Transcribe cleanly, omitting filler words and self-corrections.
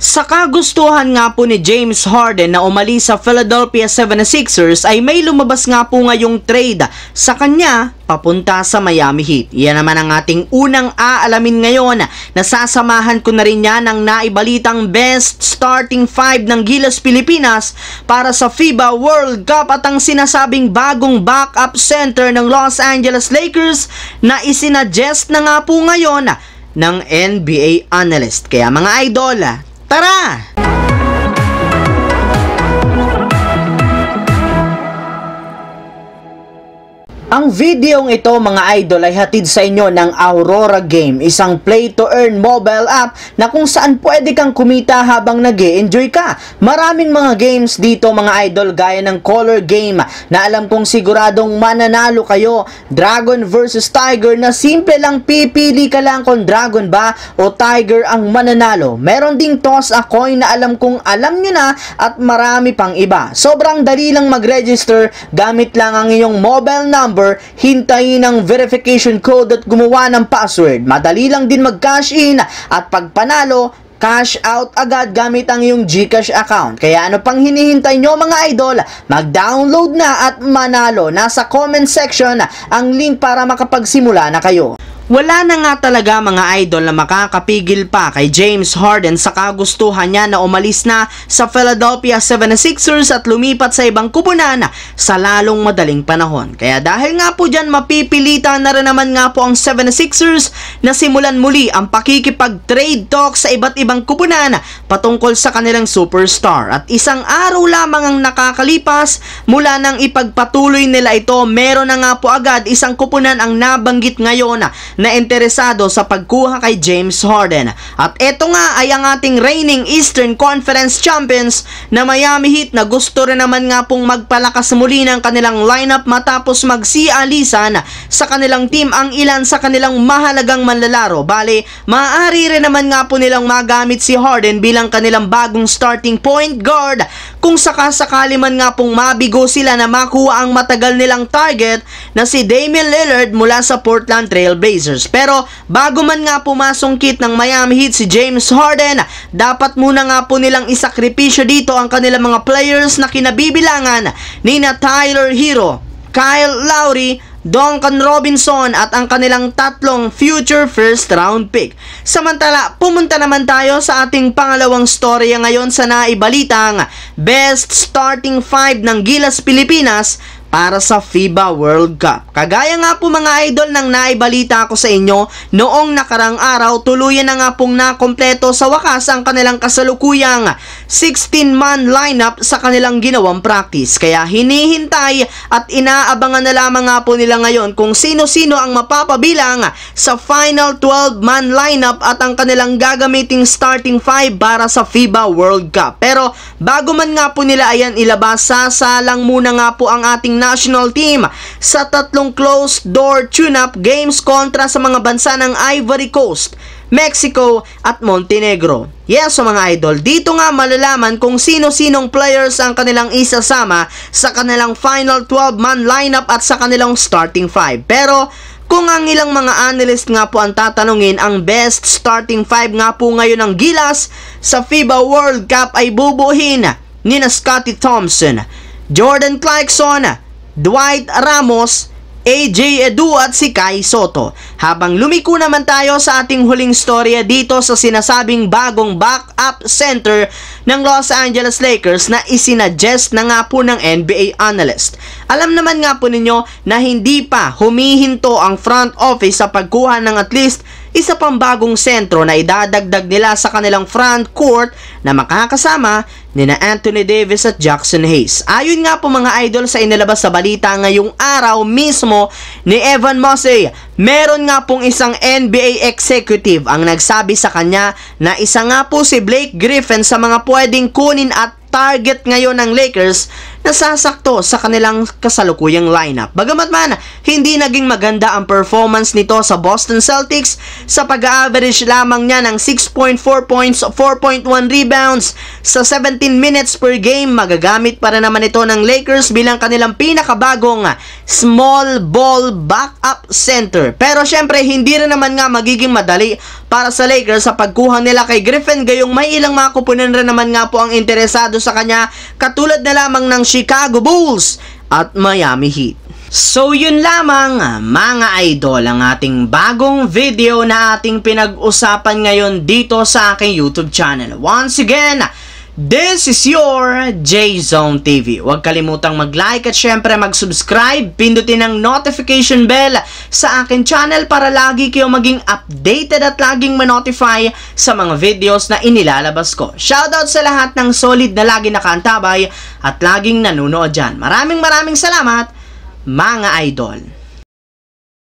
Sa kagustuhan nga po ni James Harden na umalis sa Philadelphia 76ers ay may lumabas nga po ngayong trade sa kanya papunta sa Miami Heat. Yan naman ang ating unang aalamin ngayon. Nasasamahan ko na rin yan ng naibalitang best starting 5 ng Gilas Pilipinas para sa FIBA World Cup at ang sinasabing bagong backup center ng Los Angeles Lakers na isinadjust na nga po ngayon ng NBA analyst. Kaya mga idol, tara! Ang videong ito mga idol ay hatid sa inyo ng Aurora Game, isang play-to-earn mobile app na kung saan pwede kang kumita habang nag-e-enjoy ka. Maraming mga games dito mga idol gaya ng color game na alam kong siguradong mananalo kayo. Dragon versus Tiger na simple lang pipili ka lang kung Dragon ba o Tiger ang mananalo. Meron ding toss a coin na alam kong alam nyo na at marami pang iba. Sobrang dali lang mag-register gamit lang ang iyong mobile number, hintayin ang verification code at gumawa ng password. Madali lang din mag-cash in at pag panalo, cash out agad gamit ang iyong GCash account. Kaya ano pang hinihintay nyo mga idol? Mag-download na at manalo. Nasa comment section ang link para makapagsimula na kayo. Wala na nga talaga mga idol na makakapigil pa kay James Harden sa kagustuhan niya na umalis na sa Philadelphia 76ers at lumipat sa ibang kupunan sa lalong madaling panahon. Kaya dahil nga po dyan mapipilitan na rin naman nga po ang 76ers na simulan muli ang pakikipag-trade talk sa iba't ibang kupunan patungkol sa kanilang superstar. At isang araw lamang ang nakakalipas mula nang ipagpatuloy nila ito, meron na nga po agad isang kupunan ang nabanggit ngayon na interesado sa pagkuha kay James Harden. At eto nga ay ang ating reigning Eastern Conference Champions na Miami Heat na gusto rin naman nga pong magpalakas muli ng kanilang lineup matapos magsialisan sa kanilang team ang ilan sa kanilang mahalagang manlalaro. Bale, maaari rin naman nga po nilang magamit si Harden bilang kanilang bagong starting point guard kung sakasakali man nga pong mabigo sila na makuha ang matagal nilang target na si Damian Lillard mula sa Portland Trail Blazers. Pero bago man nga pumasungkit ng Miami Heat si James Harden, dapat muna nga po nilang isakripisyo dito ang kanilang mga players na kinabibilangan ni Tyler Hero, Kyle Lowry, Duncan Robinson at ang kanilang tatlong future first round pick. Samantala, pumunta naman tayo sa ating pangalawang storya ngayon sa naibalitang best starting 5 ng Gilas Pilipinas para sa FIBA World Cup. Kagaya nga po mga idol ng naibalita ko sa inyo, noong nakarang araw, tuluyan na nga pong nakompleto sa wakas ang kanilang kasalukuyang 16-man lineup sa kanilang ginawang practice. Kaya hinihintay at inaabangan na lamang nga po nila ngayon kung sino-sino ang mapapabilang sa final 12-man lineup at ang kanilang gagamiting starting 5 para sa FIBA World Cup. Pero bago man nga po nila ayan ilabas, sasalang muna nga po ang ating national team sa tatlong closed-door tune-up games kontra sa mga bansa ng Ivory Coast, Mexico at Montenegro. Yes, so mga idol, dito nga malalaman kung sino-sinong players ang kanilang isasama sa kanilang final 12-man lineup at sa kanilang starting 5. Pero kung ang ilang mga analyst nga po ang tatanungin, ang best starting 5 nga po ngayon ng Gilas sa FIBA World Cup ay bubuhin ni Scottie Thompson, Jordan Clarkson, Dwight Ramos, AJ Edu at si Kai Soto. Habang lumiko naman tayo sa ating huling storya dito sa sinasabing bagong backup center ng Los Angeles Lakers na isinadjust na nga po ng NBA analyst. Alam naman nga po ninyo na hindi pa humihinto ang front office sa pagkuha ng at least isa pang bagong sentro na idadagdag nila sa kanilang front court na makakasama nina Anthony Davis at Jackson Hayes. Ayon nga po mga idol sa inilabas sa balita ngayong araw mismo ni Evan Mossey, meron nga pong isang NBA executive ang nagsabi sa kanya na isa nga po si Blake Griffin sa mga pwedeng kunin at target ngayon ng Lakers nasasakto sa kanilang kasalukuyang lineup. Bagamat man, hindi naging maganda ang performance nito sa Boston Celtics sa pag-average lamang niya ng 6.4 points, 4.1 rebounds sa 17 minutes per game. Magagamit para naman ito ng Lakers bilang kanilang pinakabagong small ball backup center. Pero syempre, hindi rin naman nga magiging madali para sa Lakers sa pagkuha nila kay Griffin, gayong may ilang mga kupunan rin naman nga po ang interesado sa kanya, katulad na lamang ng Chicago Bulls at Miami Heat. So yun lamang mga idol ang ating bagong video na ating pinag-usapan ngayon dito sa aking YouTube channel. Once again, this is your J-Zone TV. Huwag kalimutang mag-like at syempre mag-subscribe. Pindutin ang notification bell sa akin channel para lagi kayo maging updated at laging ma-notify sa mga videos na inilalabas ko. Shoutout sa lahat ng solid na lagi nakaantabay at laging nanonood dyan. Maraming salamat mga idol.